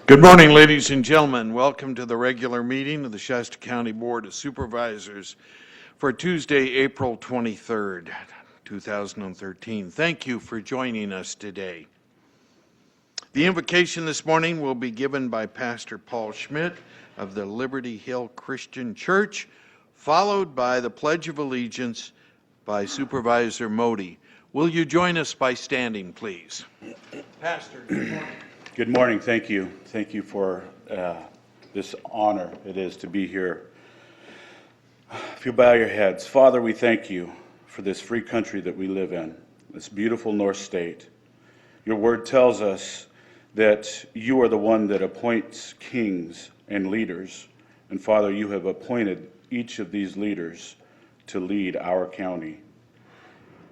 Good morning, ladies and gentlemen. Welcome to the regular meeting of the Shasta County Board of Supervisors for Tuesday, April 23rd, 2013. Thank you for joining us today. The invocation this morning will be given by Pastor Paul Schmidt of the Liberty Hill Christian Church, followed by the Pledge of Allegiance by Supervisor Modi. Will you join us by standing, please? Pastor, good morning. Good morning. Thank you. Thank you for this honor it is to be here. If you bow your heads, Father, we thank you for this free country that we live in, this beautiful North State. Your word tells us that you are the one that appoints kings and leaders. And Father, you have appointed each of these leaders to lead our county.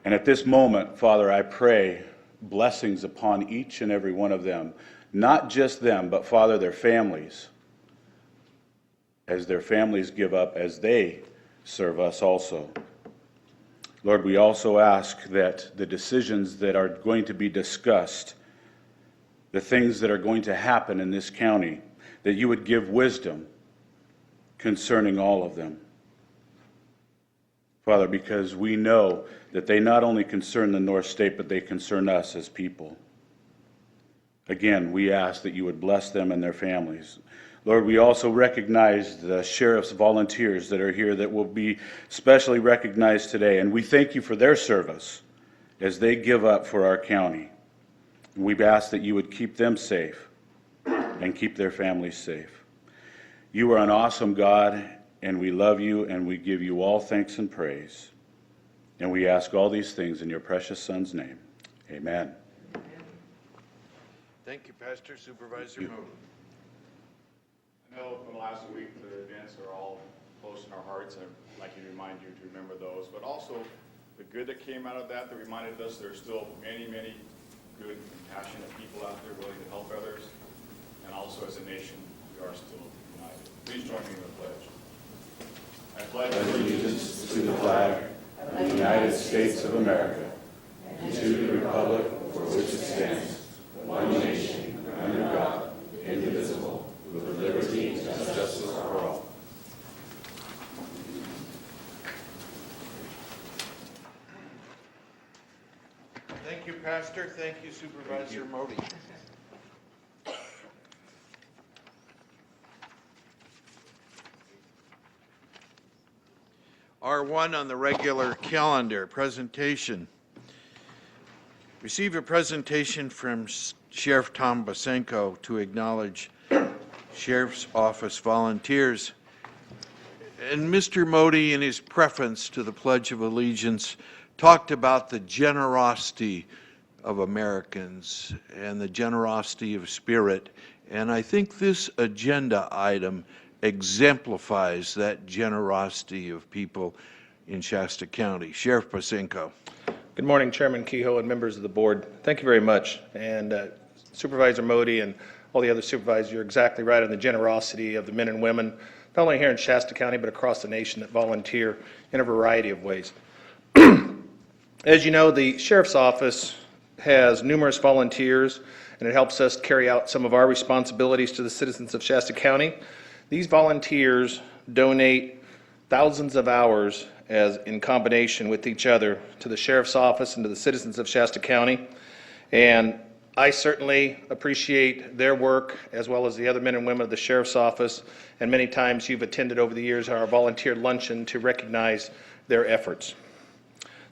And at this moment, Father, I pray blessings upon each and every one of them. Not just them, but Father, their families, as their families give up, as they serve us also. Lord, we also ask that the decisions that are going to be discussed, the things that are going to happen in this county, that you would give wisdom concerning all of them. Father, because we know that they not only concern the North State, but they concern us as people. Again, we ask that you would bless them and their families. Lord, we also recognize the sheriff's volunteers that are here that will be specially recognized today, and we thank you for their service as they give up for our county. We ask that you would keep them safe and keep their families safe. You are an awesome God, and we love you, and we give you all thanks and praise. And we ask all these things in your precious Son's name. Amen. Thank you, Pastor. Supervisor Modi. I know from last week the events are all close in our hearts, and I'd like to remind you to remember those, but also the good that came out of that reminded us there's still many, many good and passionate people out there willing to help others, and also as a nation, we are still united. Please join me in the pledge. I pledge Allegiance to the flag of the United States of America and to the republic for which it stands, one nation, under God, indivisible, with liberty and justice for all. Thank you, Pastor. Thank you, Supervisor Modi. R1 on the regular calendar, presentation. Receive a presentation from Sheriff Tom Basenko to acknowledge Sheriff's Office volunteers. And Mr. Modi, in his preface to the Pledge of Allegiance, talked about the generosity of Americans and the generosity of spirit. And I think this agenda item exemplifies that generosity of people in Shasta County. Sheriff Basenko. Good morning, Chairman Kehoe and members of the board. Thank you very much. And Supervisor Modi and all the other supervisors, you're exactly right on the generosity of the men and women, not only here in Shasta County, but across the nation that volunteer in a variety of ways. As you know, the Sheriff's Office has numerous volunteers, and it helps us carry out some of our responsibilities to the citizens of Shasta County. These volunteers donate thousands of hours as in combination with each other to the Sheriff's Office and to the citizens of Shasta County. And I certainly appreciate their work as well as the other men and women of the Sheriff's Office. And many times you've attended over the years our volunteer luncheon to recognize their efforts.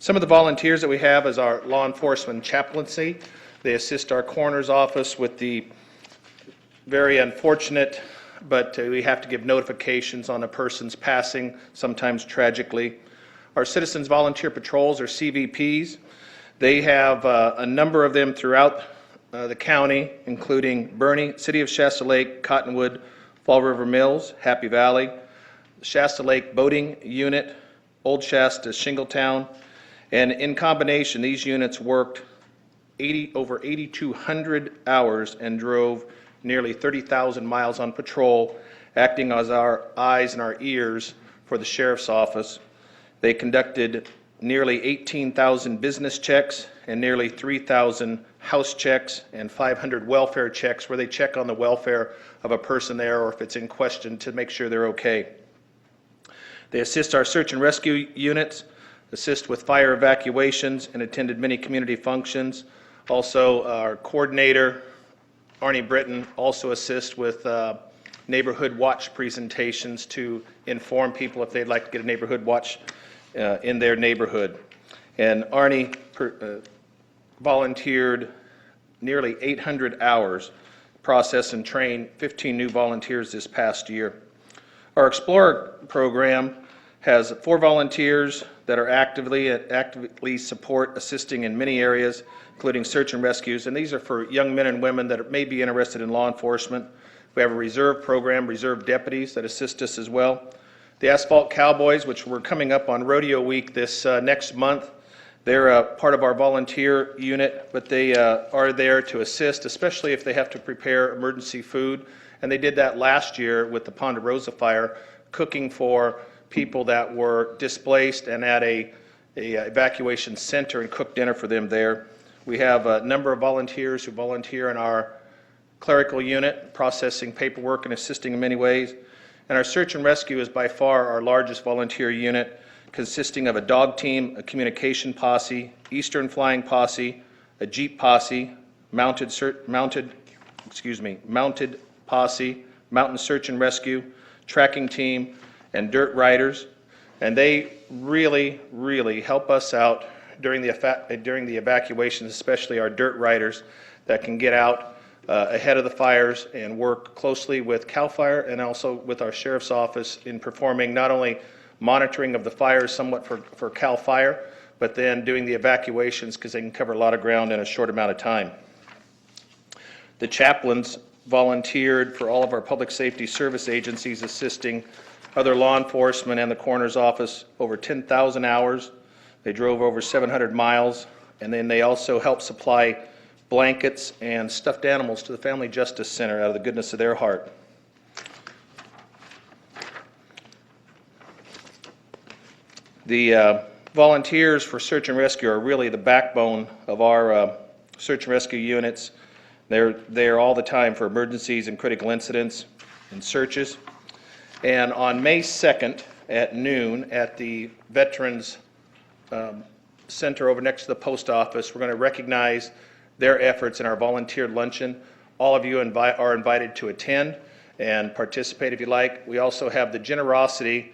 Some of the volunteers that we have is our law enforcement chaplaincy. They assist our coroner's office with the very unfortunate, but we have to give notifications on a person's passing, sometimes tragically. Our Citizens Volunteer Patrols, or CVPs, they have a number of them throughout the county, including Bernie, City of Shasta Lake, Cottonwood, Fall River Mills, Happy Valley, Shasta Lake Boating Unit, Old Shasta, Shingletown, and in combination, these units worked over 8,200 hours and drove nearly 30,000 miles on patrol, acting as our eyes and our ears for the Sheriff's Office. They conducted nearly 18,000 business checks and nearly 3,000 house checks, and 500 welfare checks where they check on the welfare of a person there or if it's in question to make sure they're okay. They assist our search and rescue units, assist with fire evacuations, and attended many community functions. Also, our coordinator, Arnie Britton, also assists with neighborhood watch presentations to inform people if they'd like to get a neighborhood watch in their neighborhood. And Arnie volunteered nearly 800 hours, processed and trained 15 new volunteers this past year. Our Explorer program has 4 volunteers that are actively support assisting in many areas, including search and rescues, and these are for young men and women that may be interested in law enforcement. We have a reserve program, reserve deputies that assist us as well. The Asphalt Cowboys, which we're coming up on Rodeo Week this next month, they're part of our volunteer unit, but they are there to assist, especially if they have to prepare emergency food. And they did that last year with the Ponderosa fire, cooking for people that were displaced and at a evacuation center and cooked dinner for them there. We have a number of volunteers who volunteer in our clerical unit, processing paperwork and assisting in many ways. And our search and rescue is by far our largest volunteer unit, consisting of a dog team, a communication posse, Eastern Flying Posse, a Jeep posse, mounted posse, mountain search and rescue, tracking team, and dirt riders. And they really, really help us out during the evacuations, especially our dirt riders that can get out ahead of the fires and work closely with CAL FIRE and also with our Sheriff's Office in performing not only monitoring of the fires somewhat for CAL FIRE, but then doing the evacuations because they can cover a lot of ground in a short amount of time. The chaplains volunteered for all of our public safety service agencies, assisting other law enforcement and the coroner's office over 10,000 hours. They drove over 700 miles, and then they also helped supply blankets and stuffed animals to the Family Justice Center out of the goodness of their heart. The volunteers for search and rescue are really the backbone of our search and rescue units. They're there all the time for emergencies and critical incidents and searches. And on May 2nd at noon at the Veterans Center over next to the post office, we're going to recognize their efforts in our volunteer luncheon. All of you are invited to attend and participate if you like. We also have the generosity.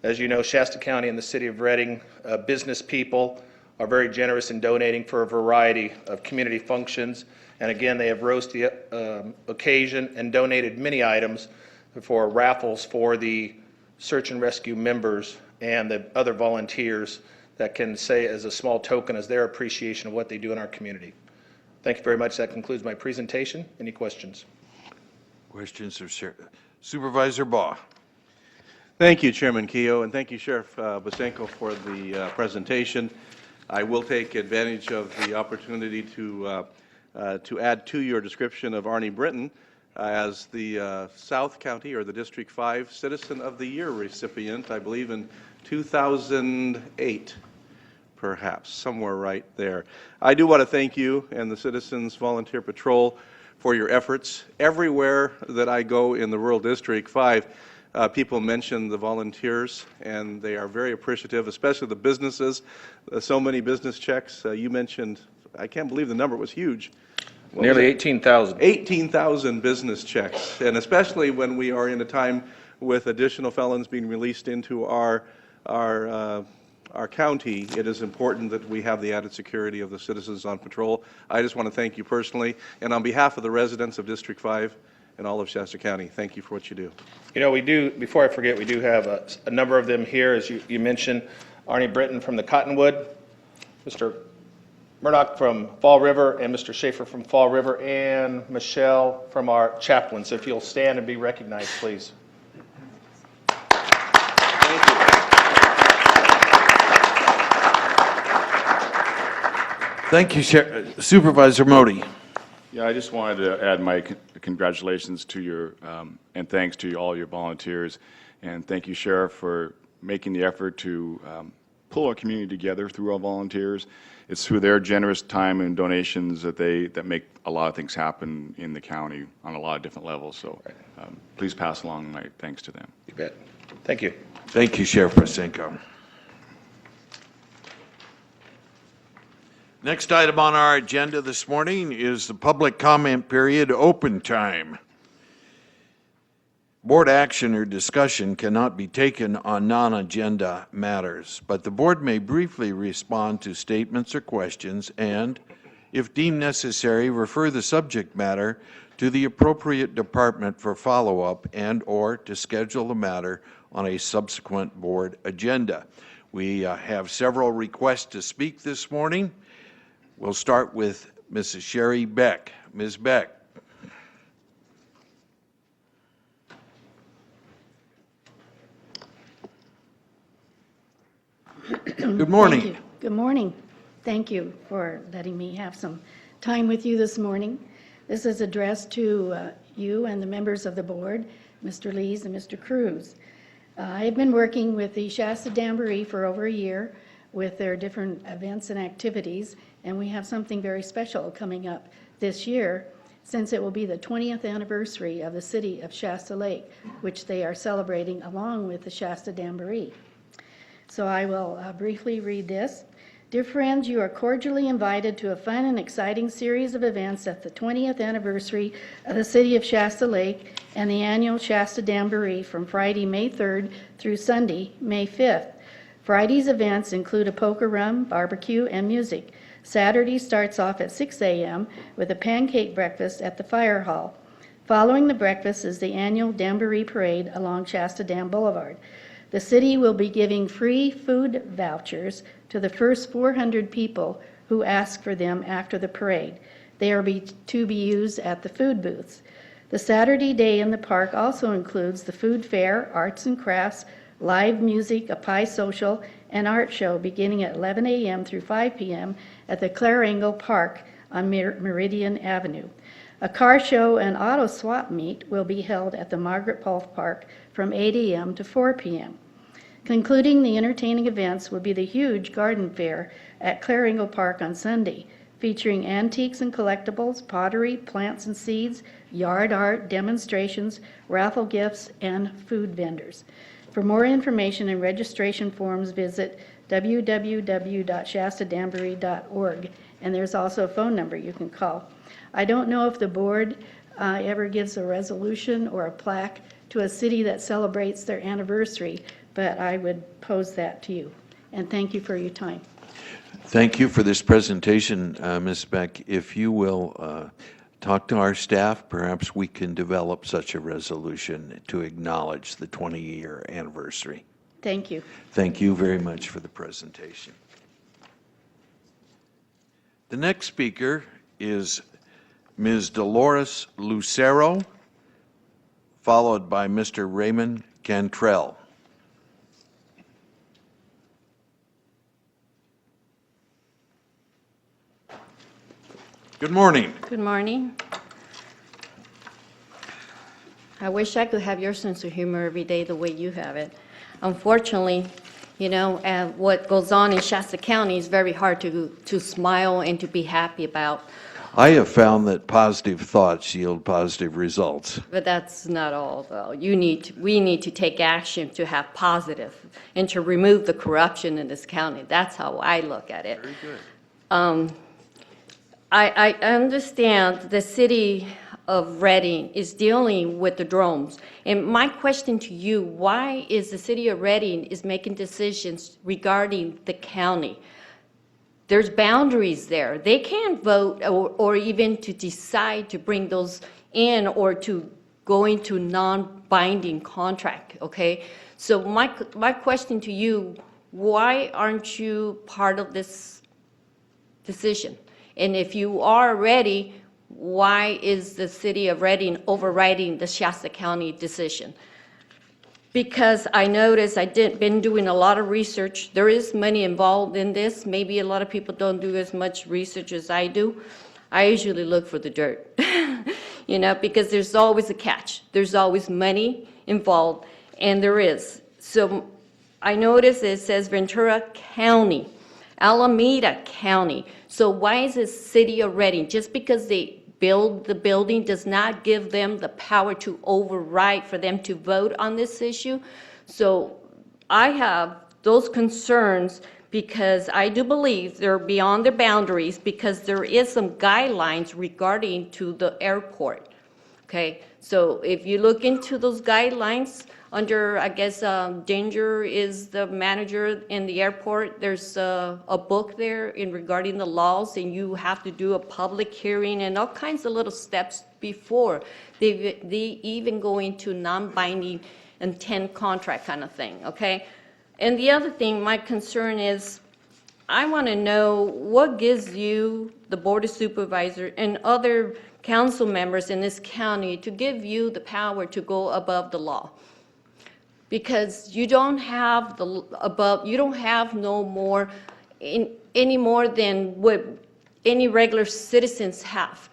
As you know, Shasta County and the City of Reading business people are very generous in donating for a variety of community functions. And again, they have rose to the occasion and donated many items for raffles for the search and rescue members and the other volunteers that can say as a small token as their appreciation of what they do in our community. Thank you very much. That concludes my presentation. Any questions? Questions of Supervisor Baugh. Thank you, Chairman Keogh, and thank you, Sheriff Bosenko, for the presentation. I will take advantage of the opportunity to add to your description of Arnie Britton as the South County or the District 5 Citizen of the Year recipient, I believe in 2008, perhaps, somewhere right there. I do want to thank you and the Citizens Volunteer Patrol for your efforts. Everywhere that I go in the rural District 5, people mention the volunteers, and they are very appreciative, especially the businesses. So many business checks. You mentioned, I can't believe the number was huge. Nearly 18,000. 18,000 business checks, and especially when we are in a time with additional felons being released into our county, it is important that we have the added security of the citizens on patrol. I just want to thank you personally, and on behalf of the residents of District 5 and all of Shasta County, thank you for what you do. You know, we do, before I forget, we do have a number of them here, as you mentioned. Arnie Britton from the Cottonwood, Mr. Murdoch from Fall River, and Mr. Schaefer from Fall River, and Michelle from our chaplain. So if you'll stand and be recognized, please. Thank you, Supervisor Modi. Yeah, I just wanted to add my congratulations to your, and thanks to all your volunteers. And thank you, Sheriff, for making the effort to pull our community together through our volunteers. It's through their generous time and donations that make a lot of things happen in the county on a lot of different levels. So please pass along my thanks to them. You bet. Thank you. Thank you, Sheriff Pasenko. Next item on our agenda this morning is the public comment period open time. Board action or discussion cannot be taken on non-agenda matters, but the board may briefly respond to statements or questions and, if deemed necessary, refer the subject matter to the appropriate department for follow-up and/or to schedule the matter on a subsequent board agenda. We have several requests to speak this morning. We'll start with Mrs. Sherry Beck. Ms. Beck. Good morning. Thank you. Good morning. Thank you for letting me have some time with you this morning. This is addressed to you and the members of the board, Mr. Lees and Mr. Cruz. I've been working with the Shasta Jamboree for over a year with their different events and activities, and we have something very special coming up this year since it will be the 20th anniversary of the city of Shasta Lake, which they are celebrating along with the Shasta Jamboree. So I will briefly read this. Dear friends, you are cordially invited to a fun and exciting series of events at the 20th anniversary of the City of Shasta Lake and the annual Shasta Jamboree from Friday, May 3rd through Sunday, May 5th. Friday's events include a poker run, barbecue, and music. Saturday starts off at 6 a.m. with a pancake breakfast at the fire hall. Following the breakfast is the annual Jamboree Parade along Shasta Dam Boulevard. The city will be giving free food vouchers to the first 400 people who ask for them after the parade. They are to be used at the food booths. The Saturday day in the park also includes the food fair, arts and crafts, live music, a pie social, and art show beginning at 11 a.m. through 5 p.m. at the Clare Engel Park on Meridian Avenue. A car show and auto swap meet will be held at the Margaret Polk Park from 8 a.m. to 4 p.m. Concluding the entertaining events will be the huge garden fair at Clare Engel Park on Sunday, featuring antiques and collectibles, pottery, plants and seeds, yard art, demonstrations, raffle gifts, and food vendors. For more information and registration forms, visit www.shastadamboree.org, and there's also a phone number you can call. I don't know if the board ever gives a resolution or a plaque to a city that celebrates their anniversary, but I would pose that to you. And thank you for your time. Thank you for this presentation, Ms. Beck. If you will talk to our staff, perhaps we can develop such a resolution to acknowledge the 20-year anniversary. Thank you. Thank you very much for the presentation. The next speaker is Ms. Dolores Lucero, followed by Mr. Raymond Cantrell. Good morning. Good morning. I wish I could have your sense of humor every day the way you have it. Unfortunately, you know, what goes on in Shasta County is very hard to smile and to be happy about. I have found that positive thoughts yield positive results. But that's not all, though. We need to take action to have positive and to remove the corruption in this county. That's how I look at it. Very good. I understand the city of Reading is dealing with the drones. And my question to you, why is the city of Reading is making decisions regarding the county? There's boundaries there. They can't vote or even to decide to bring those in or to go into non-binding contract, okay? So my question to you, why aren't you part of this decision? And if you are ready, why is the city of Reading overriding the Shasta County decision? Because I noticed been doing a lot of research. There is money involved in this. Maybe a lot of people don't do as much research as I do. I usually look for the dirt, you know, because there's always a catch. There's always money involved, and there is. So I noticed it says Ventura County, Alameda County. So why is it City of Reading? Just because they build the building does not give them the power to override for them to vote on this issue. So I have those concerns because I do believe they're beyond their boundaries because there is some guidelines regarding to the airport. Okay, so if you look into those guidelines under, I guess, Danger is the manager in the airport, there's a book there in regarding the laws, and you have to do a public hearing and all kinds of little steps before they even go into non-binding intent contract kind of thing, okay? And the other thing, my concern is, I want to know what gives you, the Board of Supervisors, and other council members in this county to give you the power to go above the law. Because you don't have you don't have no more, any more than what any regular citizens have,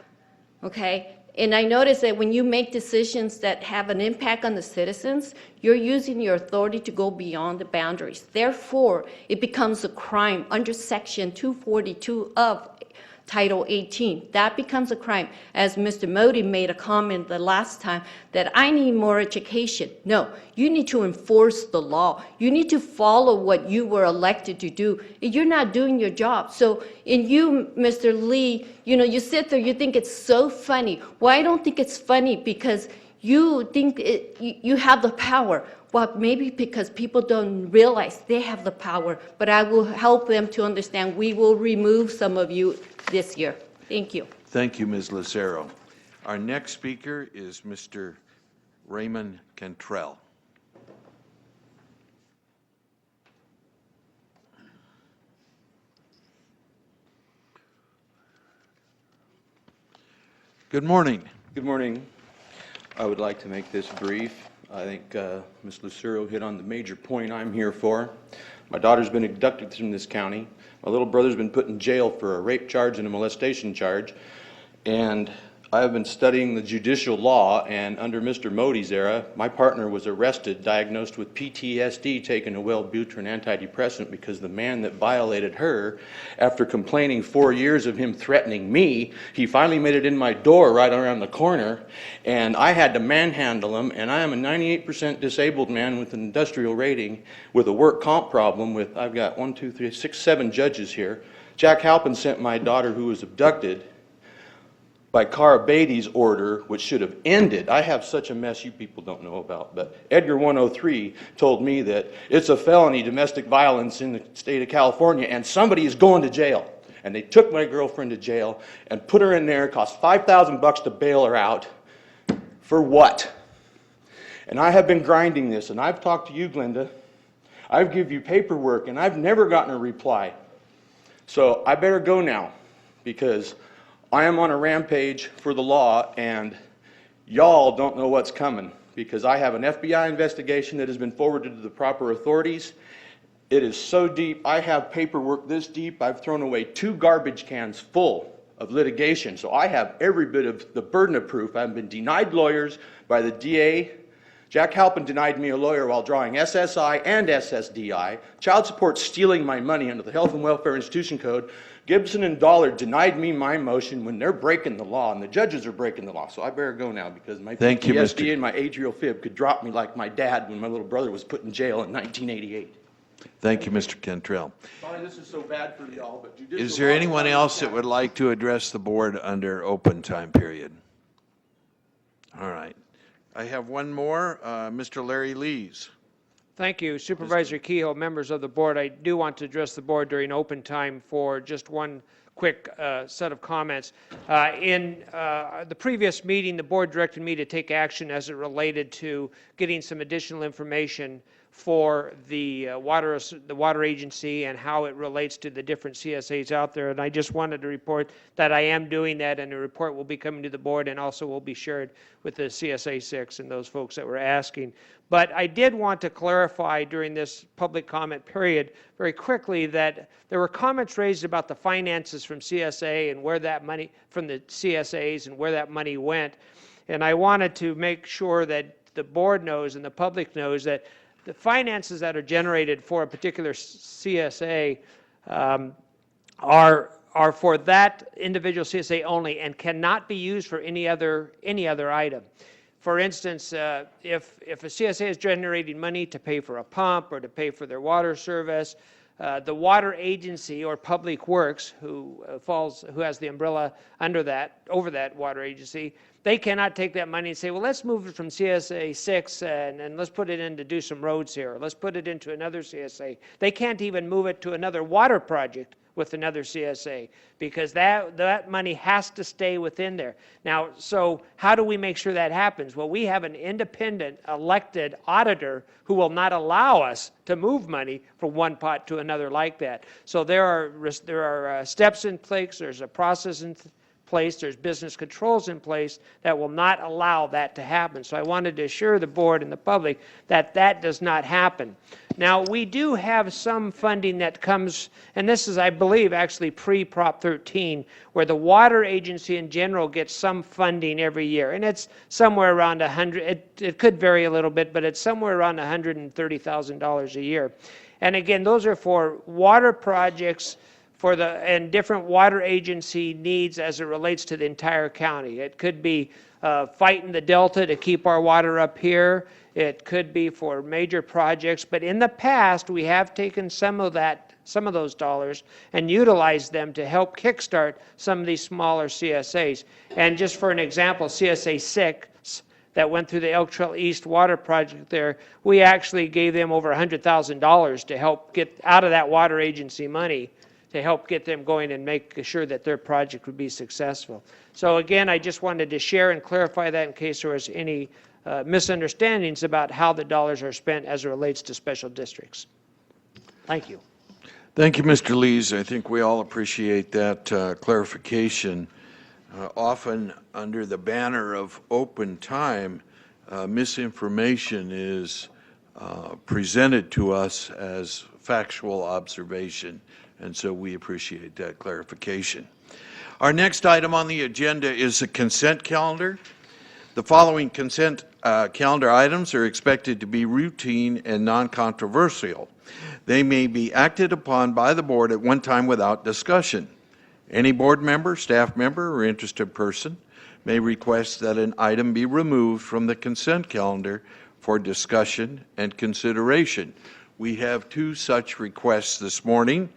okay? And I notice that when you make decisions that have an impact on the citizens, you're using your authority to go beyond the boundaries. Therefore, it becomes a crime under Section 242 of Title 18. That becomes a crime. As Mr. Modi made a comment the last time that I need more education. No, you need to enforce the law. You need to follow what you were elected to do. You're not doing your job. So in you, Mr. Lee, you sit there, you think it's so funny. Well, I don't think it's funny because you think you have the power. Well, maybe because people don't realize they have the power, but I will help them to understand we will remove some of you this year. Thank you. Thank you, Ms. Lucero. Our next speaker is Mr. Raymond Cantrell. Good morning. Good morning. I would like to make this brief. I think Ms. Lucero hit on the major point I'm here for. My daughter's been abducted from this county. My little brother's been put in jail for a rape charge and a molestation charge. And I have been studying the judicial law, and under Mr. Modi's era, my partner was arrested, diagnosed with PTSD, taking a Wellbutrin antidepressant because the man that violated her, after complaining 4 years of him threatening me, he finally made it in my door right around the corner, and I had to manhandle him, and I am a 98% disabled man with an industrial rating with a work comp problem with, I've got 1, 2, 3, 6, 7 judges here. Jack Halpin sent my daughter who was abducted by Cara Beatty's order, which should have ended. I have such a mess you people don't know about, but Edgar 103 told me that it's a felony domestic violence in the state of California and somebody is going to jail. And they took my girlfriend to jail and put her in there. It cost $5,000 to bail her out. For what? And I have been grinding this, and I've talked to you, Glenda. I've given you paperwork, and I've never gotten a reply. So I better go now, because I am on a rampage for the law, and y'all don't know what's coming, because I have an FBI investigation that has been forwarded to the proper authorities. It is so deep. I have paperwork this deep. I've thrown away 2 garbage cans full of litigation, so I have every bit of the burden of proof. I've been denied lawyers by the DA. Jack Halpin denied me a lawyer while drawing SSI and SSDI. Child support stealing my money under the Health and Welfare Institution Code. Gibson and Dollar denied me my motion when they're breaking the law, and the judges are breaking the law. So I better go now, because my PTSD and my atrial fib could drop me like my dad when my little brother was put in jail in 1988. Thank you, Mr. Cantrell. Sorry this is so bad for y'all, but judicial Is there law anyone else that would like to address the board under open time period? All right. I have one more, Mr. Larry Lees. Thank you, Supervisor Kehoe, members of the board. I do want to address the board during open time for just one quick set of comments. In the previous meeting, the board directed me to take action as it related to getting some additional information for the water agency and how it relates to the different CSAs out there. And I just wanted to report that I am doing that, and the report will be coming to the board and also will be shared with the CSA 6 and those folks that were asking. But I did want to clarify during this public comment period very quickly that there were comments raised about the finances from CSA and where that money, from the CSAs, and where that money went. And I wanted to make sure that the board knows and the public knows that the finances that are generated for a particular CSA are for that individual CSA only and cannot be used for any other item. For instance, if a CSA is generating money to pay for a pump or to pay for their water service, the water agency or Public Works, who has the umbrella over that water agency, they cannot take that money and say, well, let's move it from CSA 6 and let's put it in to do some roads here. Or let's put it into another CSA. They can't even move it to another water project with another CSA because that money has to stay within there. Now, so how do we make sure that happens? Well, we have an independent elected auditor who will not allow us to move money from one pot to another like that. So there are steps in place, there's a process in place, there's business controls in place that will not allow that to happen. So I wanted to assure the board and the public that that does not happen. Now, we do have some funding that comes, and this is, I believe, actually pre-Prop 13, where the water agency in general gets some funding every year. And it's somewhere around it could vary a little bit, but it's somewhere around $130,000 a year. And again, those are for water projects and different water agency needs as it relates to the entire county. It could be fighting the delta to keep our water up here. It could be for major projects, but in the past we have taken some of those dollars and utilized them to help kickstart some of these smaller CSAs. And just for an example, CSA 6 that went through the Elk Trail East water project there, we actually gave them over $100,000 to help get out of that water agency money to help get them going and make sure that their project would be successful. So again, I just wanted to share and clarify that in case there was any misunderstandings about how the dollars are spent as it relates to special districts. Thank you. Thank you, Mr. Lees. I think we all appreciate that clarification. Often under the banner of open time, misinformation is presented to us as factual observation, and so we appreciate that clarification. Our next item on the agenda is the consent calendar. The following consent calendar items are expected to be routine and non-controversial. They may be acted upon by the board at one time without discussion. Any board member, staff member, or interested person may request that an item be removed from the consent calendar for discussion and consideration. We have two such requests this morning.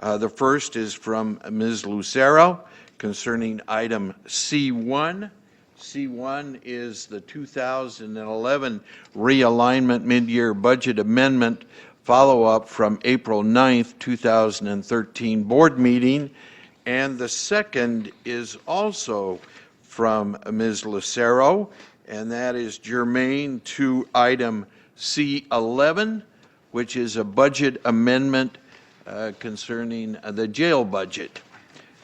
The first is from Ms. Lucero concerning item C1. C1 is the 2011 realignment mid-year budget amendment follow-up from April 9th, 2013 board meeting. And the second is also from Ms. Lucero, and that is germane to item C11, which is a budget amendment concerning the jail budget.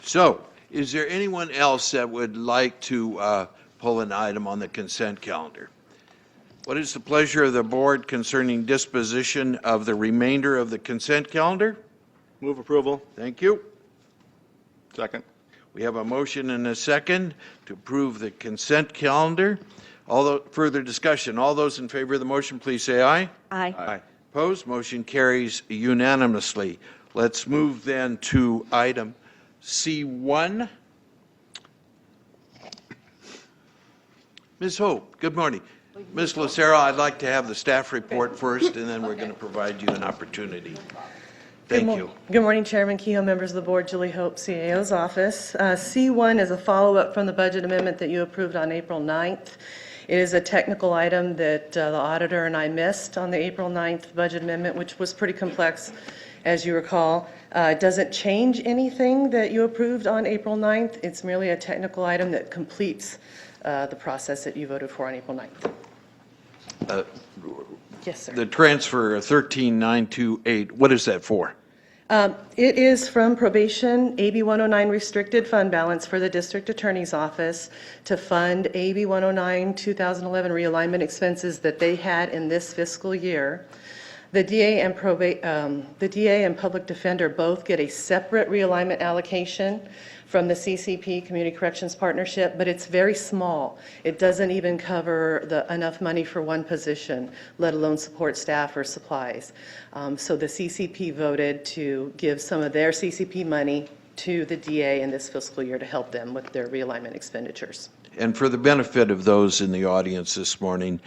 So, is there anyone else that would like to pull an item on the consent calendar? What is the pleasure of the board concerning disposition of the remainder of the consent calendar? Move approval. Thank you. Second. We have a motion and a second to approve the consent calendar. Further discussion. All those in favor of the motion, please say aye. Aye. Aye. Opposed? Motion carries unanimously. Let's move then to item C1. Ms. Hope, good morning. Ms. Lucero, I'd like to have the staff report first, and then we're going to provide you an opportunity. Thank you. Good morning, Chairman Kehoe, members of the board, Julie Hope, CAO's office. C1 is a follow-up from the budget amendment that you approved on April 9th. It is a technical item that the auditor and I missed on the April 9th budget amendment, which was pretty complex, as you recall. It doesn't change anything that you approved on April 9th. It's merely a technical item that completes the process that you voted for on April 9th. Yes, sir. The transfer 13928, what is that for? It is from probation, AB 109 restricted fund balance for the district attorney's office to fund AB 109 2011 realignment expenses that they had in this fiscal year. The DA and the DA and public defender both get a separate realignment allocation from the CCP, Community Corrections Partnership, but it's very small. It doesn't even cover enough money for one position, let alone support staff or supplies. So the CCP voted to give some of their CCP money to the DA in this fiscal year to help them with their realignment expenditures. And for the benefit of those in the audience this morning,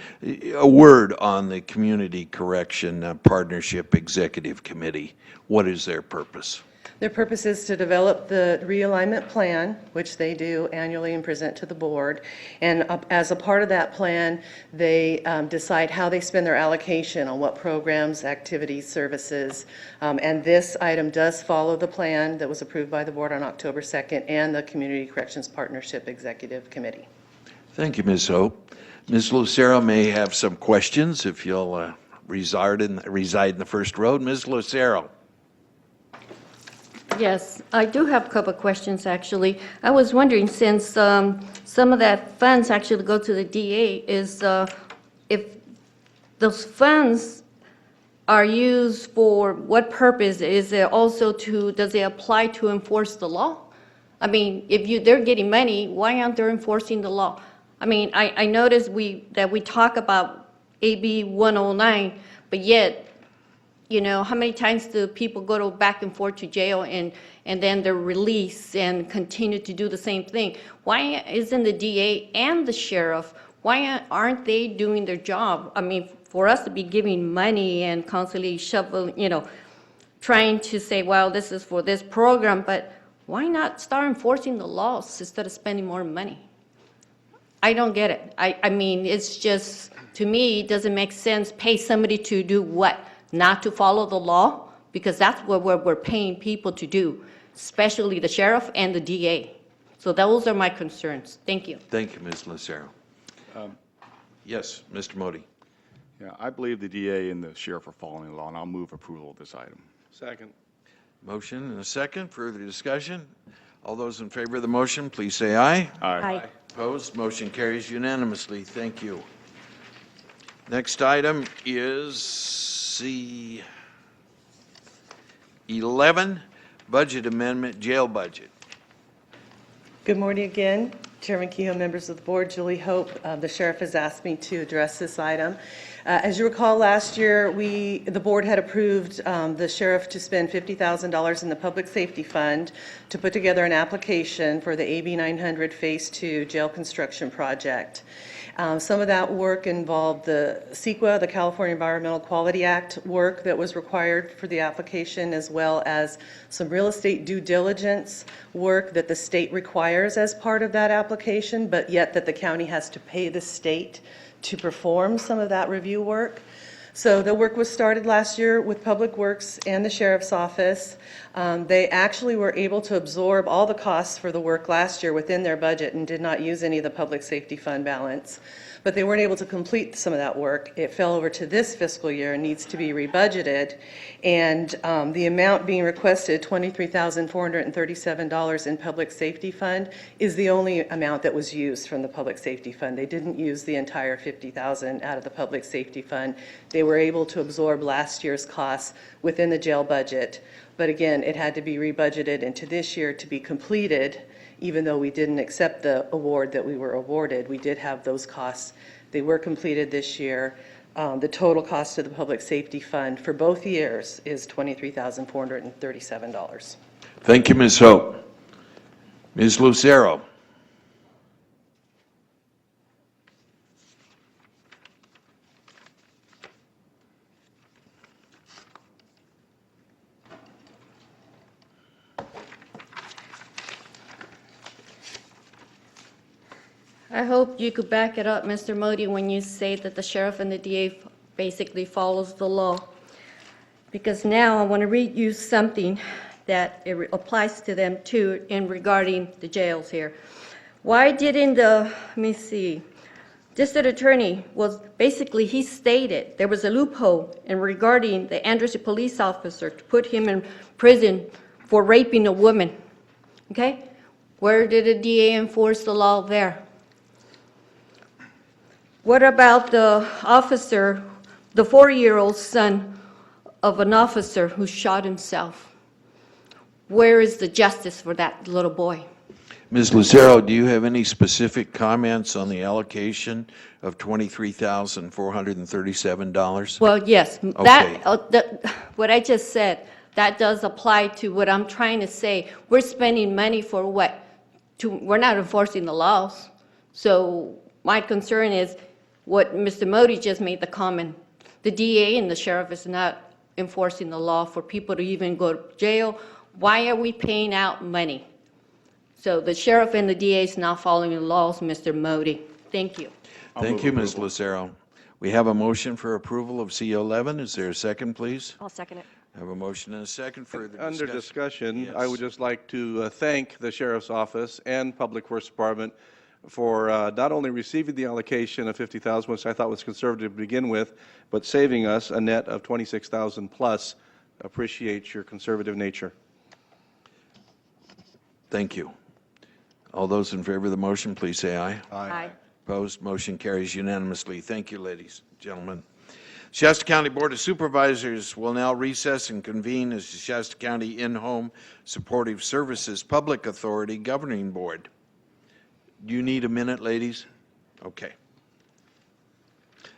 a word on the Community Correction Partnership Executive Committee. What is their purpose? Their purpose is to develop the realignment plan, which they do annually and present to the board. And as a part of that plan, they decide how they spend their allocation on what programs, activities, services. And this item does follow the plan that was approved by the board on October 2nd and the Community Corrections Partnership Executive Committee. Thank you, Ms. Hope. Ms. Lucero may have some questions if you'll reside in the first row. Ms. Lucero. Yes, I do have a couple of questions, actually. I was wondering, since some of that funds actually go to the DA, is if those funds are used for what purpose? Is it also does it apply to enforce the law? I mean, if they're getting money, why aren't they enforcing the law? I mean, I noticed that we talk about AB 109, but yet, you know, how many times do people go back and forth to jail and then they're released and continue to do the same thing? Why isn't the DA and the sheriff, why aren't they doing their job? I mean, for us to be giving money and constantly shoveling, you know, trying to say, well, this is for this program, but why not start enforcing the laws instead of spending more money? I don't get it. I mean, it's just, to me, it doesn't make sense. Pay somebody to do what? Not to follow the law? Because that's what we're paying people to do, especially the sheriff and the DA. So those are my concerns. Thank you. Thank you, Ms. Lucero. Yes, Mr. Modi. Yeah, I believe the DA and the sheriff are following the law, and I'll move approval of this item. Second. Motion and a second. Further discussion? All those in favor of the motion, please say aye. Aye. Opposed? Motion carries unanimously. Thank you. Next item is C11, Budget Amendment, Jail Budget. Good morning again, Chairman Kehoe, members of the board. Julie Hope, the sheriff has asked me to address this item. As you recall, last year, the board had approved the sheriff to spend $50,000 in the Public Safety Fund to put together an application for the AB 900 Phase 2 jail construction project. Some of that work involved the CEQA, the California Environmental Quality Act work that was required for the application, as well as some real estate due diligence work that the state requires as part of that application, but yet that the county has to pay the state to perform some of that review work. So the work was started last year with Public Works and the Sheriff's Office. They actually were able to absorb all the costs for the work last year within their budget and did not use any of the Public Safety Fund balance. But they weren't able to complete some of that work. It fell over to this fiscal year and needs to be rebudgeted. And the amount being requested, $23,437 in Public Safety Fund, is the only amount that was used from the Public Safety Fund. They didn't use the entire $50,000 out of the Public Safety Fund. They were able to absorb last year's costs within the jail budget. But again, it had to be rebudgeted into this year to be completed. Even though we didn't accept the award that we were awarded, we did have those costs. They were completed this year. The total cost of the Public Safety Fund for both years is $23,437. Thank you, Ms. Hope. Ms. Lucero. I hope you could back it up, Mr. Modi, when you say that the sheriff and the DA basically follows the law. Because now I want to read you something that it applies to them too in regarding the jails here. Why didn't let me see, district attorney was basically, he stated there was a loophole in regarding the Anderson police officer to put him in prison for raping a woman. Okay? Where did the DA enforce the law there? What about the officer, the 4-year-old son of an officer who shot himself. Where is the justice for that little boy? Ms. Lucero, do you have any specific comments on the allocation of $23,437? Well, yes, Okay. what I just said, that does apply to what I'm trying to say. We're spending money for what? We're not enforcing the laws. So my concern is what Mr. Modi just made the comment. The DA and the sheriff is not enforcing the law for people to even go to jail. Why are we paying out money? So the sheriff and the DA is not following the laws, Mr. Modi. Thank you. Thank you, Ms. Lucero. We have a motion for approval of CO11. Is there a second, please? I'll second it. I have a motion and a second. Further discussion? Under discussion, I Yes. would just like to thank the Sheriff's Office and Public Works Department for not only receiving the allocation of $50,000, which I thought was conservative to begin with, but saving us a net of $26,000 plus. Appreciate your conservative nature. Thank you. All those in favor of the motion, please say aye. Aye. Opposed, motion carries unanimously. Thank you, ladies and gentlemen. Shasta County Board of Supervisors will now recess and convene as the Shasta County In-Home Supportive Services Public Authority Governing Board. Do you need a minute, ladies? Okay.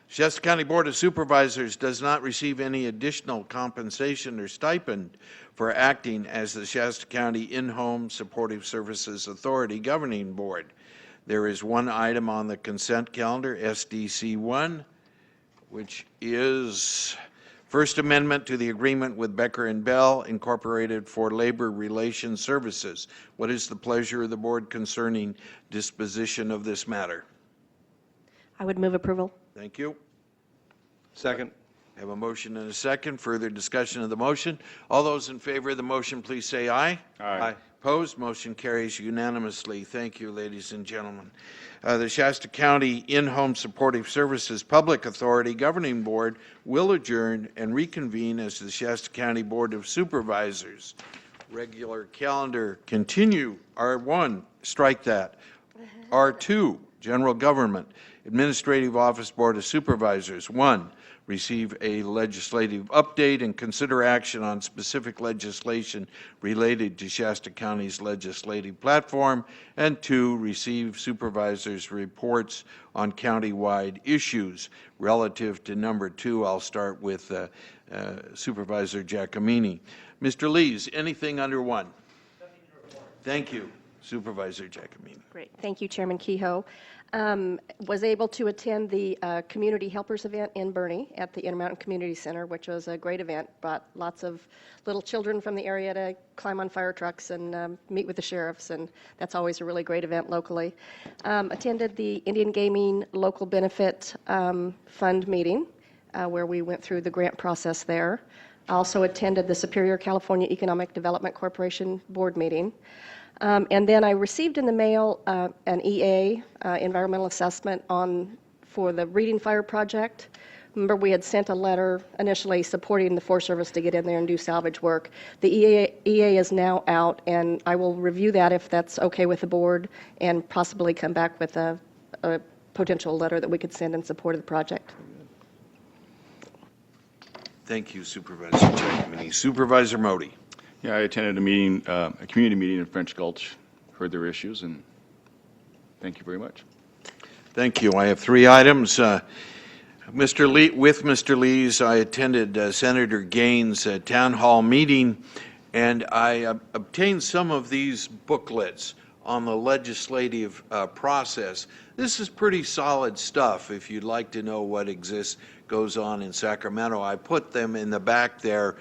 Shasta County Board of Supervisors does not receive any additional compensation or stipend for acting as the Shasta County In-Home Supportive Services Authority Governing Board. There is one item on the consent calendar, SDC 1, which is First Amendment to the Agreement with Becker and Bell Incorporated for Labor Relations Services. What is the pleasure of the board concerning disposition of this matter? I would move approval. Thank you. Second. Have a motion and a second. Further discussion of the motion. All those in favor of the motion, please say aye. Aye. Opposed? Motion carries unanimously. Thank you, ladies and gentlemen. The Shasta County In-Home Supportive Services Public Authority Governing Board will adjourn and reconvene as the Shasta County Board of Supervisors. Regular calendar continue. R1, strike that. R2, General Government. Administrative Office Board of Supervisors. 1, receive a legislative update and consider action on specific legislation related to Shasta County's legislative platform. And 2, receive supervisors' reports on county-wide issues. Relative to number 2, I'll start with Supervisor Giacomini. Mr. Lees, anything under 1? Nothing to report. Thank you, Supervisor Giacomini. Great. Thank you, Chairman Kehoe. Was able to attend the Community Helpers event in Bernie at the Intermountain Community Center, which was a great event. Brought lots of little children from the area to climb on fire trucks and meet with the sheriffs, and that's always a really great event locally. Attended the Indian Gaming Local Benefit Fund meeting, where we went through the grant process there. Also attended the Superior California Economic Development Corporation board meeting. And then I received in the mail an EA, environmental assessment for the Reading Fire project. Remember, we had sent a letter initially supporting the Forest Service to get in there and do salvage work. The EA is now out, and I will review that if that's okay with the board, and possibly come back with a potential letter that we could send in support of the project. Thank you, Supervisor Giacomini. Supervisor Modi. Yeah, I attended a meeting, a community meeting in French Gulch, heard their issues, and thank you very much. Thank you. I have 3 items. Mr. Lees, I attended Senator Gaines' town hall meeting, and I obtained some of these booklets on the legislative process. This is pretty solid stuff if you'd like to know what goes on in Sacramento. I put them in the back there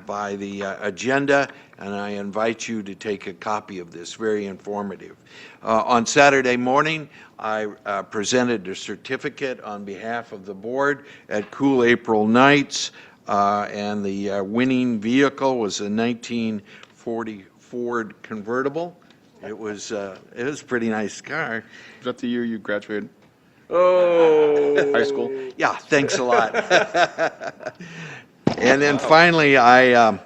by the agenda, and I invite you to take a copy of this. Very informative. On Saturday morning, I presented a certificate on behalf of the board at Cool April Nights, and the winning vehicle was a 1940 Ford convertible. It was a pretty nice car. Is that the year you graduated Oh, high school? yeah, thanks a lot. And then finally, I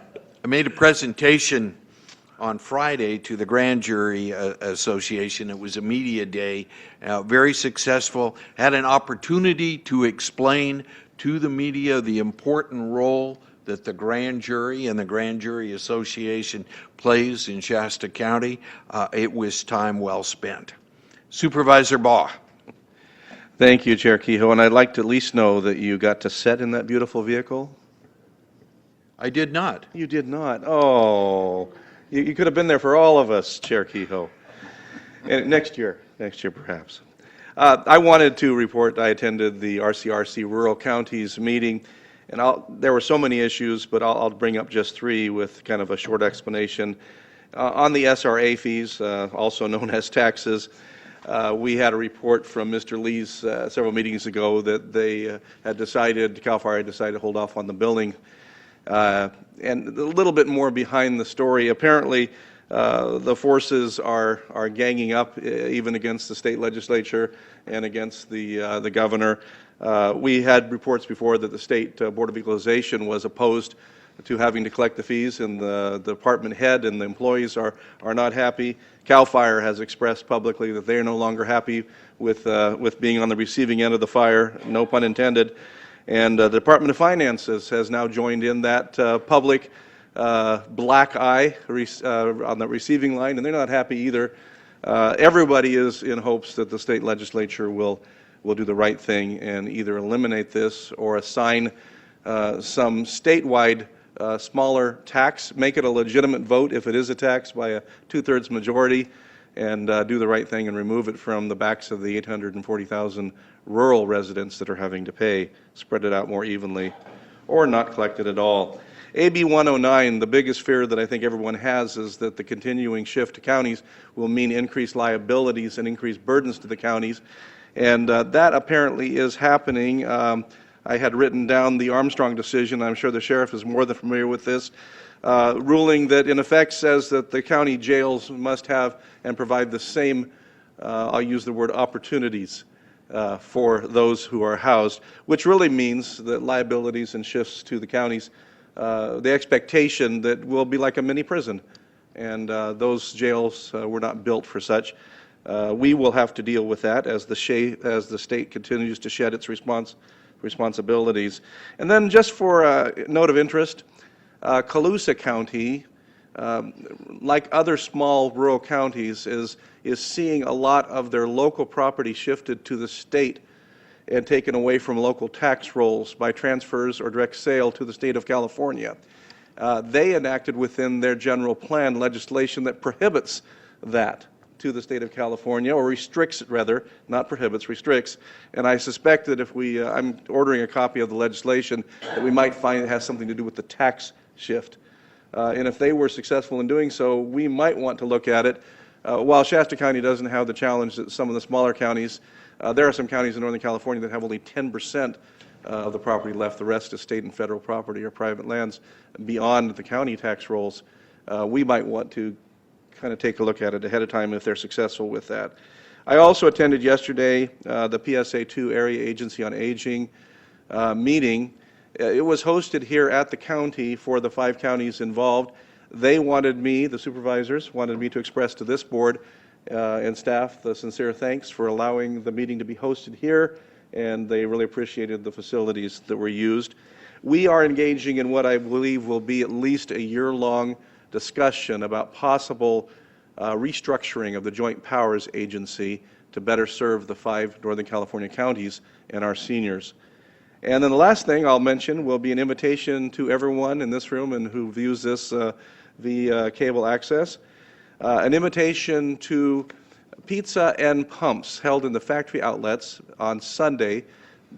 made a presentation on Friday to the Grand Jury Association. It was a media day, very successful. Had an opportunity to explain to the media the important role that the grand jury and the Grand Jury Association plays in Shasta County, it was time well spent. Supervisor Baugh. Thank you, Chair Kehoe, and I'd like to at least know that you got to sit in that beautiful vehicle. I did not. You did not. Oh, you could have been there for all of us, Chair Kehoe. And next year perhaps. I wanted to report I attended the RCRC Rural Counties meeting, and there were so many issues, but I'll bring up just three with kind of a short explanation. On the SRA fees, also known as taxes, we had a report from Mr. Lee's several meetings ago that they had decided, CAL FIRE had decided to hold off on the billing. And a little bit more behind the story. Apparently, the forces are ganging up even against the state legislature and against the governor. We had reports before that the State Board of Equalization was opposed to having to collect the fees, and the department head and the employees are not happy. CAL FIRE has expressed publicly that they are no longer happy with being on the receiving end of the fire, no pun intended. And the Department of Finances has now joined in that public black eye on the receiving line, and they're not happy either. Everybody is in hopes that the state legislature will do the right thing and either eliminate this or assign some statewide smaller tax, make it a legitimate vote if it is a tax by a 2/3 majority, and do the right thing and remove it from the backs of the 840,000 rural residents that are having to pay, spread it out more evenly, or not collect it at all. AB 109, the biggest fear that I think everyone has is that the continuing shift to counties will mean increased liabilities and increased burdens to the counties, and that apparently is happening. I had written down the Armstrong decision. I'm sure the sheriff is more than familiar with this, ruling that in effect says that the county jails must have and provide the same, I'll use the word opportunities, for those who are housed, which really means that liabilities and shifts to the counties, the expectation that will be like a mini prison, and those jails were not built for such. We will have to deal with that as the state continues to shed its responsibilities. And then just for a note of interest, Colusa County, like other small rural counties, is seeing a lot of their local property shifted to the state and taken away from local tax rolls by transfers or direct sale to the state of California. They enacted within their general plan legislation that prohibits that to the state of California, or restricts it rather, not prohibits, restricts. And I suspect that if I'm ordering a copy of the legislation, that we might find it has something to do with the tax shift. And if they were successful in doing so, we might want to look at it. While Shasta County doesn't have the challenge that some of the smaller counties, there are some counties in Northern California that have only 10% of the property left. The rest is state and federal property or private lands beyond the county tax rolls. We might want to kind of take a look at it ahead of time if they're successful with that. I also attended yesterday the PSA2 Area Agency on Aging meeting. It was hosted here at the county for the 5 counties involved. They wanted me, the supervisors, wanted me to express to this board and staff the sincere thanks for allowing the meeting to be hosted here, and they really appreciated the facilities that were used. We are engaging in what I believe will be at least a year-long discussion about possible restructuring of the Joint Powers Agency to better serve the 5 Northern California counties and our seniors. And then the last thing I'll mention will be an invitation to everyone in this room and who views this via cable access, an invitation to Pizza and Pumps held in the factory outlets on Sunday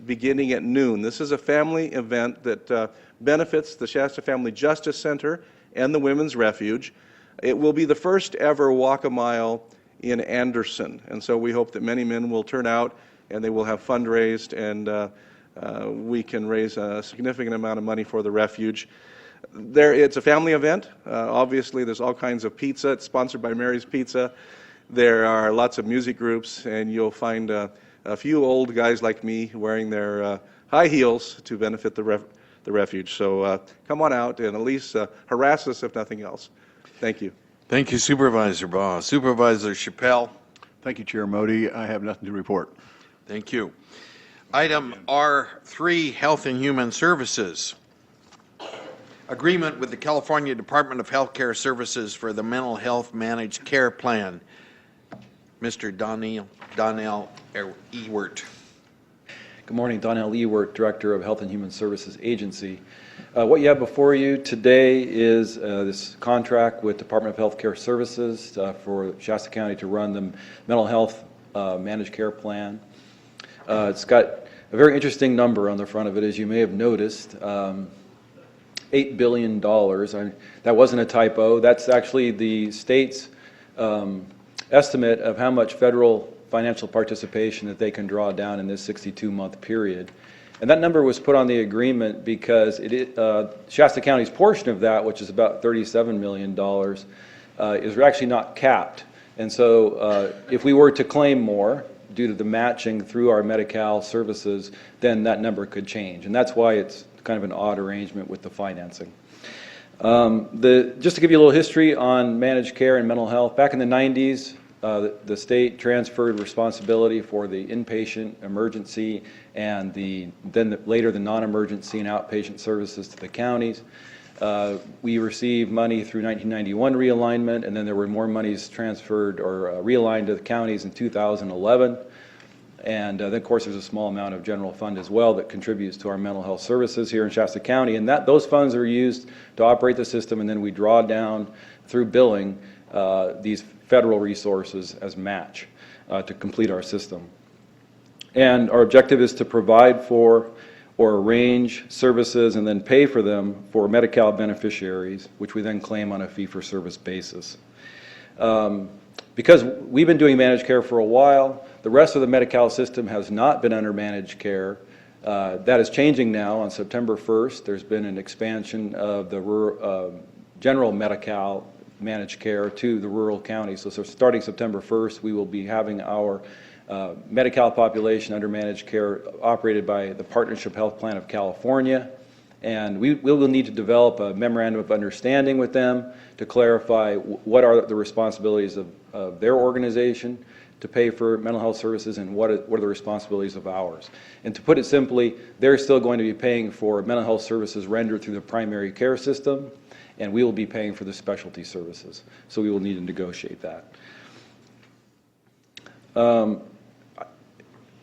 beginning at noon. This is a family event that benefits the Shasta Family Justice Center and the Women's Refuge. It will be the first ever Walk a Mile in Anderson, and so we hope that many men will turn out and they will have fundraised, and we can raise a significant amount of money for the refuge. It's a family event. Obviously, there's all kinds of pizza. It's sponsored by Mary's Pizza. There are lots of music groups, and you'll find a few old guys like me wearing their high heels to benefit the refuge. So come on out and at least harass us if nothing else. Thank you. Thank you, Supervisor Baugh. Supervisor Chappelle. Thank you, Chair Modi. I have nothing to report. Thank you. Item R3, Health and Human Services. agreement with the California Department of Healthcare Services for the Mental Health Managed Care Plan. Mr. Donnell Ewert. Good morning, Donnell Ewert, Director of Health and Human Services Agency. What you have before you today is this contract with Department of Healthcare Services for Shasta County to run the Mental Health Managed Care Plan. It's got a very interesting number on the front of it, as you may have noticed. $8 billion. That wasn't a typo. That's actually the state's estimate of how much federal financial participation that they can draw down in this 62-month period. And that number was put on the agreement because Shasta County's portion of that, which is about $37 million, is actually not capped. And so if we were to claim more due to the matching through our Medi-Cal services, then that number could change. And that's why it's kind of an odd arrangement with the financing. Just to give you a little history on managed care and mental health, back in the 90s, the state transferred responsibility for the inpatient, emergency, and later the non-emergency and outpatient services to the counties. We received money through 1991 realignment, and then there were more monies transferred or realigned to the counties in 2011. And then, of course, there's a small amount of general fund as well that contributes to our mental health services here in Shasta County. And those funds are used to operate the system, and then we draw down through billing these federal resources as match to complete our system. And our objective is to provide for or arrange services and then pay for them for Medi-Cal beneficiaries, which we then claim on a fee-for-service basis. Because we've been doing managed care for a while, the rest of the Medi-Cal system has not been under managed care. That is changing now. On September 1st, there's been an expansion of the general Medi-Cal managed care to the rural counties. So starting September 1st, we will be having our Medi-Cal population under managed care operated by the Partnership Health Plan of California. And we will need to develop a memorandum of understanding with them to clarify what are the responsibilities of their organization to pay for mental health services and what are the responsibilities of ours. And to put it simply, they're still going to be paying for mental health services rendered through the primary care system, and we will be paying for the specialty services. So we will need to negotiate that.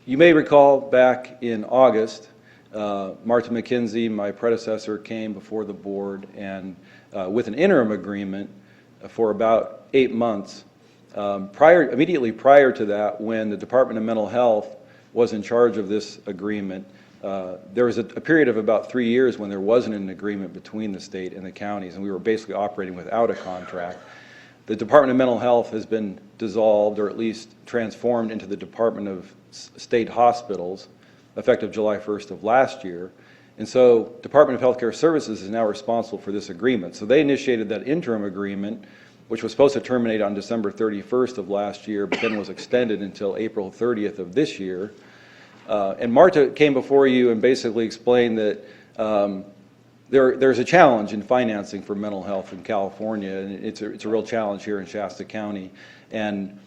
You may recall back in August, Martha McKenzie, my predecessor, came before the board and with an interim agreement for about 8 months. Immediately prior to that, when the Department of Mental Health was in charge of this agreement, there was a period of about 3 years when there wasn't an agreement between the state and the counties, and we were basically operating without a contract. The Department of Mental Health has been dissolved, or at least transformed into the Department of State Hospitals, effective July 1st of last year. And so Department of Healthcare Services is now responsible for this agreement. So they initiated that interim agreement, which was supposed to terminate on December 31st of last year, but then was extended until April 30th of this year. And Marta came before you and basically explained that there's a challenge in financing for mental health in California, and it's a real challenge here in Shasta County. And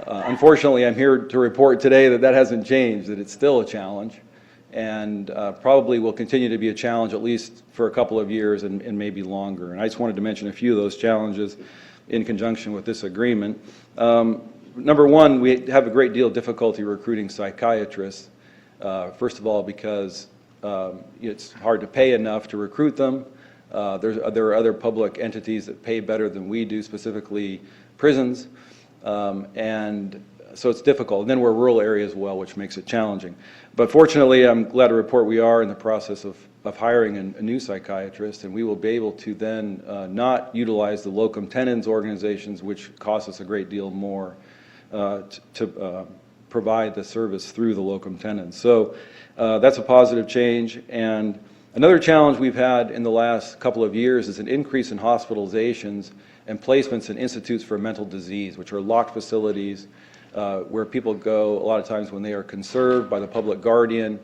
unfortunately, I'm here to report today that hasn't changed, that it's still a challenge, and probably will continue to be a challenge at least for a couple of years and maybe longer. And I just wanted to mention a few of those challenges in conjunction with this agreement. Number one, we have a great deal of difficulty recruiting psychiatrists. First of all, because it's hard to pay enough to recruit them. There are other public entities that pay better than we do, specifically prisons, and so it's difficult. And then we're a rural area as well, which makes it challenging. But fortunately, I'm glad to report we are in the process of hiring a new psychiatrist, and we will be able to then not utilize the locum tenens organizations, which cost us a great deal more to provide the service through the locum tenens. So that's a positive change. And another challenge we've had in the last couple of years is an increase in hospitalizations and placements in institutes for mental disease, which are locked facilities where people go a lot of times when they are conserved by the public guardian.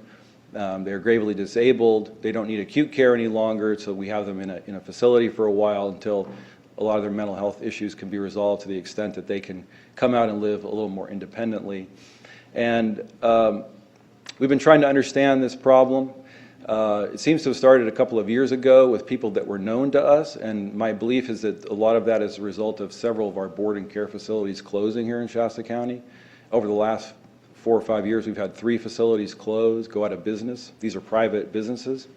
They're gravely disabled. They don't need acute care any longer, so we have them in a facility for a while until a lot of their mental health issues can be resolved to the extent that they can come out and live a little more independently. And we've been trying to understand this problem. It seems to have started a couple of years ago with people that were known to us, and my belief is that a lot of that is a result of several of our board and care facilities closing here in Shasta County. Over the last 4 or 5 years, we've had 3 facilities close, go out of business. These are private businesses.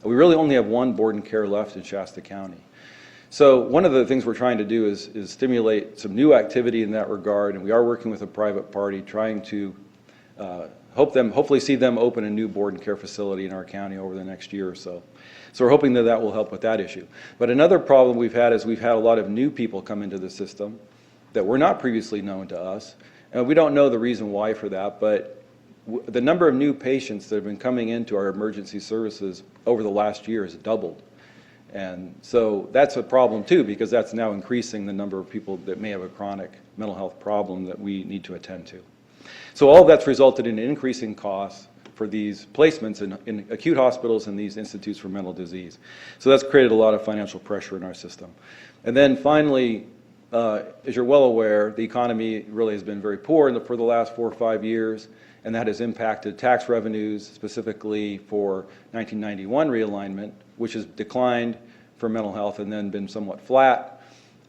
We really only have 1 board and care left in Shasta County. So one of the things we're trying to do is stimulate some new activity in that regard, and we are working with a private party trying to hopefully see them open a new board and care facility in our county over the next year or so. So we're hoping that that will help with that issue. But another problem we've had is we've had a lot of new people come into the system that were not previously known to us. And we don't know the reason why for that, but the number of new patients that have been coming into our emergency services over the last year has doubled. And so that's a problem too, because that's now increasing the number of people that may have a chronic mental health problem that we need to attend to. So all of that's resulted in increasing costs for these placements in acute hospitals and these institutes for mental disease. So that's created a lot of financial pressure in our system. And then finally, as you're well aware, the economy really has been very poor for the last 4 or 5 years, and that has impacted tax revenues, specifically for 1991 realignment, which has declined for mental health and then been somewhat flat.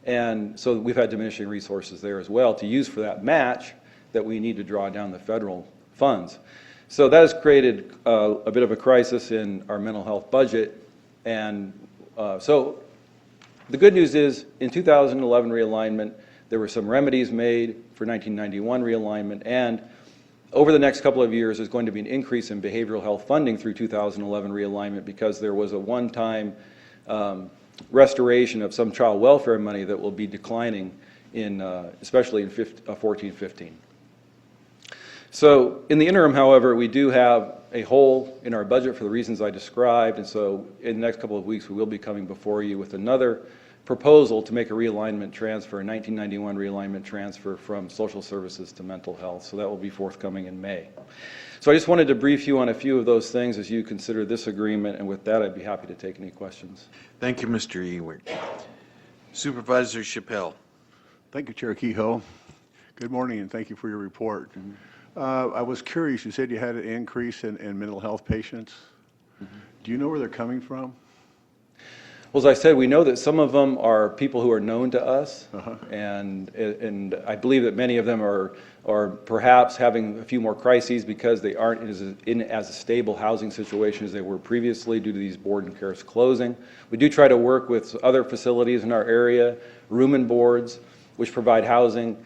And so we've had diminishing resources there as well to use for that match that we need to draw down the federal funds. So that has created a bit of a crisis in our mental health budget. And so the good news is in 2011 realignment, there were some remedies made for 1991 realignment, and over the next couple of years, there's going to be an increase in behavioral health funding through 2011 realignment because there was a one-time restoration of some child welfare money that will be declining especially in 14-15. So in the interim, however, we do have a hole in our budget for the reasons I described, and so in the next couple of weeks, we will be coming before you with another proposal to make a realignment transfer, a 1991 realignment transfer from social services to mental health. So that will be forthcoming in May. So I just wanted to brief you on a few of those things as you consider this agreement, and with that, I'd be happy to take any questions. Thank you, Mr. Ewert. Supervisor Chappelle. Thank you, Chair Kehoe. Good morning, and thank you for your report. I was curious, you said you had an increase in mental health patients. Do you know where they're coming from? Well, as I said, we know that some of them are people who are known to us, and I believe that many of them are perhaps having a few more crises because they aren't in as a stable housing situation as they were previously due to these board and cares closing. We do try to work with other facilities in our area, room and boards, which provide housing,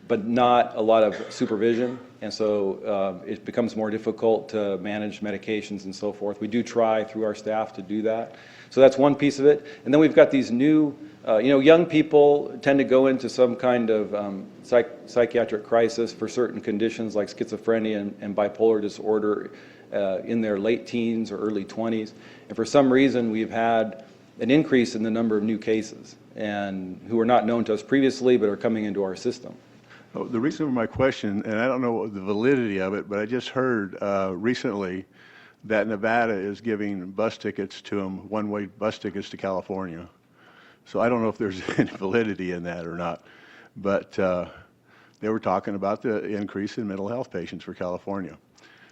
but not a lot of supervision, and so it becomes more difficult to manage medications and so forth. We do try through our staff to do that. So that's one piece of it. And then we've got these new, young people tend to go into some kind of psychiatric crisis for certain conditions like schizophrenia and bipolar disorder in their late teens or early 20s. And for some reason, we've had an increase in the number of new cases and who are not known to us previously but are coming into our system. Oh, the reason for my question, and I don't know the validity of it, but I just heard recently that Nevada is giving bus tickets to them, one-way bus tickets to California. So I don't know if there's any validity in that or not, but they were talking about the increase in mental health patients for California.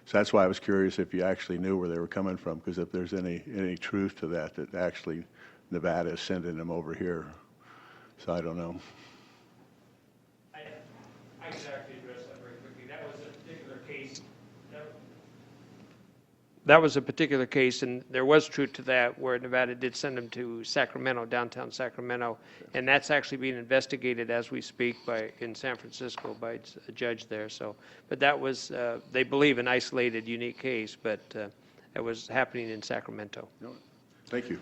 So that's why I was curious if you actually knew where they were coming from, because if there's any truth to that actually Nevada is sending them over here. So I don't know. I can actually address that very quickly. That was a particular case. That was a particular case, and there was truth to that, where Nevada did send them to Sacramento, downtown Sacramento, and that's actually being investigated as we speak in San Francisco by a judge there. So, but that was, they believe, an isolated, unique case, but it was happening in Sacramento. Thank you.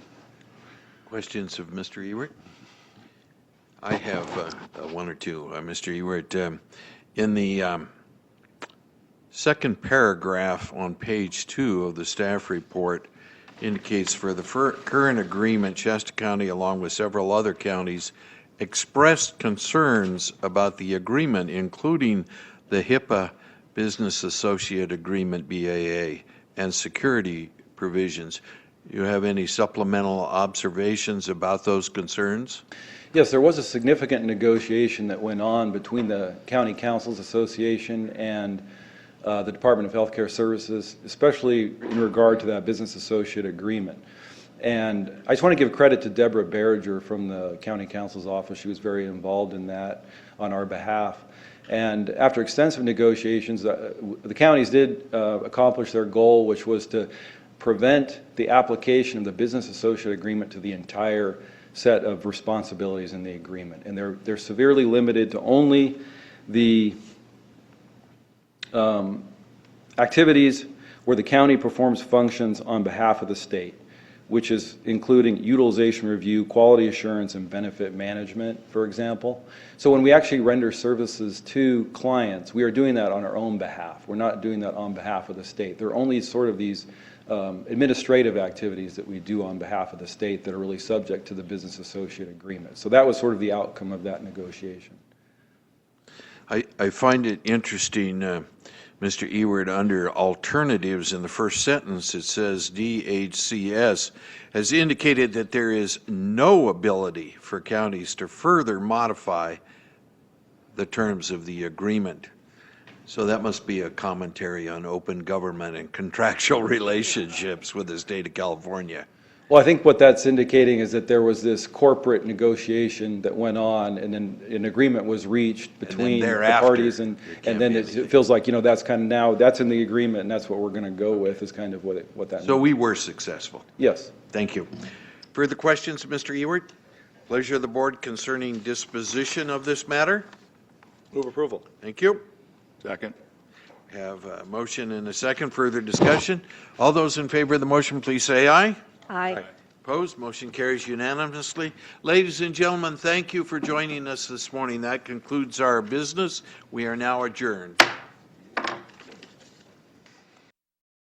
Questions of Mr. Ewert? I have one or two. Mr. Ewert, in the second paragraph on page 2 of the staff report indicates for the current agreement, Shasta County, along with several other counties, expressed concerns about the agreement, including the HIPAA Business Associate Agreement, BAA, and security provisions. You have any supplemental observations about those concerns? Yes, there was a significant negotiation that went on between the County Councils Association and the Department of Healthcare Services, especially in regard to that business associate agreement. And I just want to give credit to Deborah Berger from the County Counsel's Office. She was very involved in that on our behalf. And after extensive negotiations, the counties did accomplish their goal, which was to prevent the application of the business associate agreement to the entire set of responsibilities in the agreement. And they're severely limited to only the activities where the county performs functions on behalf of the state, which is including utilization review, quality assurance, and benefit management, for example. So when we actually render services to clients, we are doing that on our own behalf. We're not doing that on behalf of the state. There are only sort of these administrative activities that we do on behalf of the state that are really subject to the business associate agreement. So that was sort of the outcome of that negotiation. I find it interesting, Mr. Ewert, under alternatives in the first sentence, it says DHCS has indicated that there is no ability for counties to further modify the terms of the agreement. So that must be a commentary on open government and contractual relationships with the state of California. Well, I think what that's indicating is that there was this corporate negotiation that went on, and then an agreement was reached between the parties, and then it feels like, that's kind of now, that's in the agreement, and that's what we're going to go with, is kind of what that means. So we were successful. Yes. Thank you. Further questions, Mr. Ewert? Pleasure of the board concerning disposition of this matter? Move approval. Thank you. Second. Have a motion and a second. Further discussion? All those in favor of the motion, please say aye. Aye. Opposed? Motion carries unanimously. Ladies and gentlemen, thank you for joining us this morning. That concludes our business. We are now adjourned.